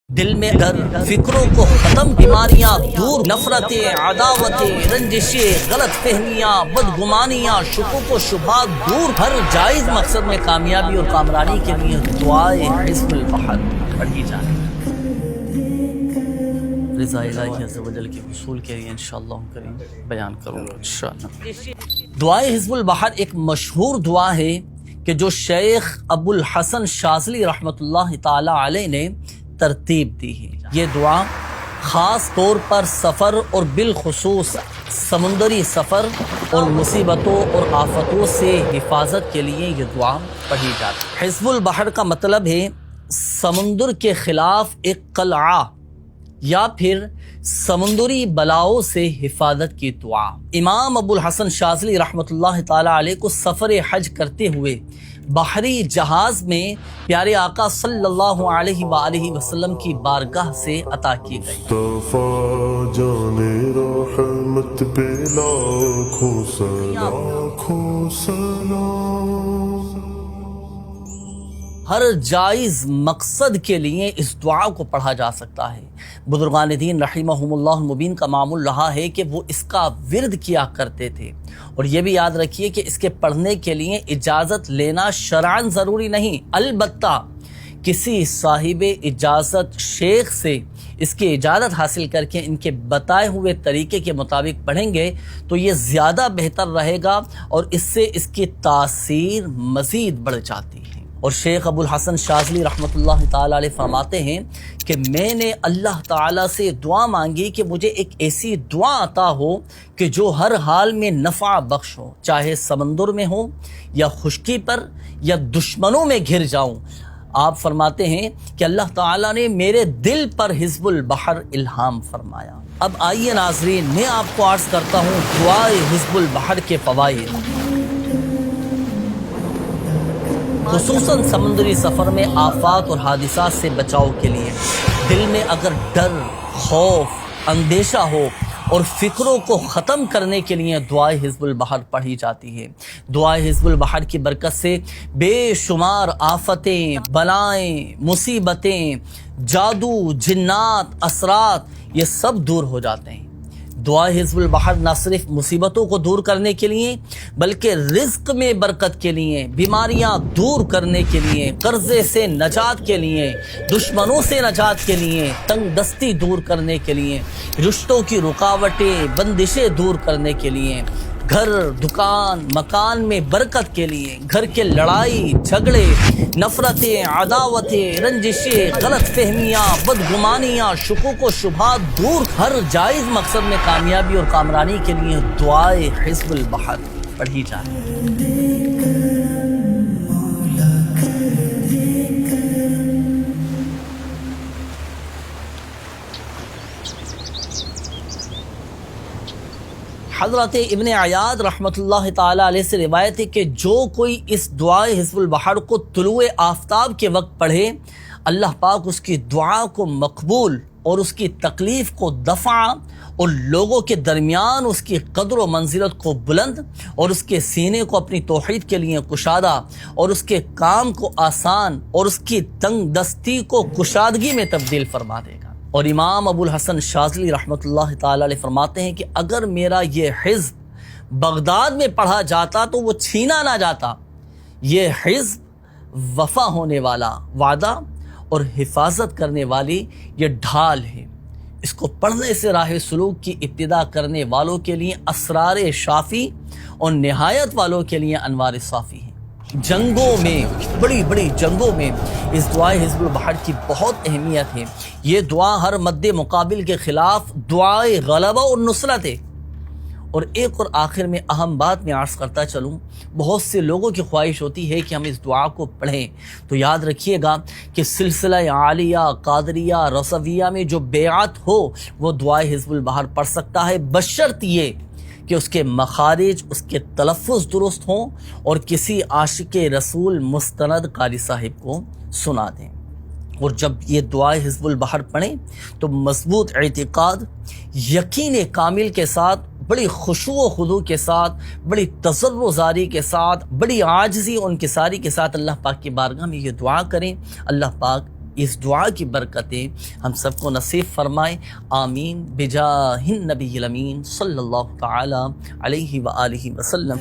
دل میں ڈر، فکروں کو ختم، بیماریاں دور، نفرتیں، عداوتیں، رنجشیں، غلط فہمیاں، بدگمانیاں، شکوک و شبہات دور، ہر جائز مقصد میں کامیابی اور کامرانی کے لیے دعائے حزب البحر پڑھی جائے۔ رضا الہی عز و جل کے حصول کے لیے انشاءاللہ کریم بیان کروں گا انشاءاللہ۔ دعائے حزب البحر ایک مشہور دعا ہے کہ جو شیخ ابو الحسن شاذلی رحمۃ اللہ تعالی علیہ نے ترتیب دی ہے۔ یہ دعا خاص طور پر سفر اور بالخصوص سمندری سفر اور مصیبتوں اور آفتوں سے حفاظت کے لیے یہ دعا پڑھی جاتی ہے۔ حزب البحر کا مطلب ہے سمندر کے خلاف ایک قلعہ یا پھر سمندری بلاؤں سے حفاظت کی دعا۔ امام ابو الحسن شاذلی رحمۃ اللہ تعالی علیہ کو سفر حج کرتے ہوئے بحری جہاز میں پیارے آقا صلی اللہ علیہ وآلہ وسلم کی بارگاہ سے عطا کی گئی۔ مصطفیٰ جان رحمت پہ لاکھوں سلام۔ ہر جائز مقصد کے لیے اس دعا کو پڑھا جا سکتا ہے۔ بزرگان دین رحمہم اللہ مبین کا معمول رہا ہے کہ وہ اس کا ورد کیا کرتے تھے، اور یہ بھی یاد رکھیے کہ اس کے پڑھنے کے لیے اجازت لینا شرعاً ضروری نہیں، البتہ کسی صاحب اجازت شیخ سے اس کی اجازت حاصل کر کے ان کے بتائے ہوئے طریقے کے مطابق پڑھیں گے تو یہ زیادہ بہتر رہے گا، اور اس سے اس کی تاثیر مزید بڑھ جاتی ہے۔ اور شیخ ابو الحسن شاذلی رحمۃ اللہ تعالی علیہ فرماتے ہیں کہ میں نے اللہ تعالیٰ سے دعا مانگی کہ مجھے ایک ایسی دعا عطا ہو کہ جو ہر حال میں نفع بخش ہو، چاہے سمندر میں ہو یا خشکی پر یا دشمنوں میں گھر جاؤں۔ آپ فرماتے ہیں کہ اللہ تعالیٰ نے میرے دل پر حزب البحر الہام فرمایا۔ اب آئیے ناظرین، میں آپ کو عرض کرتا ہوں دعائے حزب البحر کے فوائد۔ خصوصاً سمندری سفر میں آفات اور حادثات سے بچاؤ کے لیے دل میں اگر ڈر، خوف، اندیشہ ہو اور فکروں کو ختم کرنے کے لیے دعائے حزب البحر پڑھی جاتی ہے۔ دعائے حزب البحر کی برکت سے بے شمار آفتیں، بلائیں، مصیبتیں، جادو، جنات، اثرات یہ سب دور ہو جاتے ہیں۔ دعائے حزب البحر نہ صرف مصیبتوں کو دور کرنے کے لیے بلکہ رزق میں برکت کے لیے، بیماریاں دور کرنے کے لیے، قرضے سے نجات کے لیے، دشمنوں سے نجات کے لیے، تنگ دستی دور کرنے کے لیے، رشتوں کی رکاوٹیں، بندشیں دور کرنے کے لیے، گھر، دکان، مکان میں برکت کے لیے، گھر کے لڑائی جھگڑے، نفرتیں، عداوتیں، رنجشیں، غلط فہمیاں، بدگمانیاں، شکوک و شبہات دور، ہر جائز مقصد میں کامیابی اور کامرانی کے لیے دعائے حزب البحر پڑھی جائے۔ حضرت ابن عیاض رحمۃ اللہ تعالی علیہ سے روایت ہے کہ جو کوئی اس دعائے حزب البحر کو طلوع آفتاب کے وقت پڑھے، اللہ پاک اس کی دعا کو مقبول اور اس کی تکلیف کو دفع اور لوگوں کے درمیان اس کی قدر و منزلت کو بلند اور اس کے سینے کو اپنی توحید کے لیے کشادہ اور اس کے کام کو آسان اور اس کی تنگ دستی کو کشادگی میں تبدیل فرما دے گا۔ اور امام ابو الحسن شاذلی رحمۃ اللہ تعالی علیہ فرماتے ہیں کہ اگر میرا یہ حزب بغداد میں پڑھا جاتا تو وہ چھینا نہ جاتا۔ یہ حزب وفا ہونے والا، وعدہ اور حفاظت کرنے والی یہ ڈھال ہے۔ اس کو پڑھنے سے راہ سلوک کی ابتدا کرنے والوں کے لیے اسرار شافی اور نہایت والوں کے لیے انوار صافی ہے۔ جنگوں میں، بڑی بڑی جنگوں میں اس دعائے حزب البحر کی بہت اہمیت ہے۔ یہ دعا ہر مد مقابل کے خلاف دعائے غلبہ اور نصرت ہے۔ اور ایک اور آخر میں اہم بات میں عرض کرتا چلوں، بہت سے لوگوں کی خواہش ہوتی ہے کہ ہم اس دعا کو پڑھیں، تو یاد رکھیے گا کہ سلسلہ عالیہ، قادریہ، رضویہ میں جو بیعت ہو وہ دعائے حزب البحر پڑھ سکتا ہے، بشرط یہ کہ اس کے مخارج، اس کے تلفظ درست ہوں اور کسی عاشق رسول مستند قاری صاحب کو سنا دیں۔ اور جب یہ دعائے حزب البحر پڑھیں تو مضبوط اعتقاد، یقین کامل کے ساتھ، بڑی خشوع و خضوع کے ساتھ، بڑی تضرع زاری کے ساتھ، بڑی عاجزی اور انکساری کے ساتھ اللہ پاک کی بارگاہ میں یہ دعا کریں، اللہ پاک اس دعا کی برکتیں ہم سب کو نصیب فرمائے، آمین بجاہ النبی الامین صلی اللہ تعالی علیہ وآلہ وسلم۔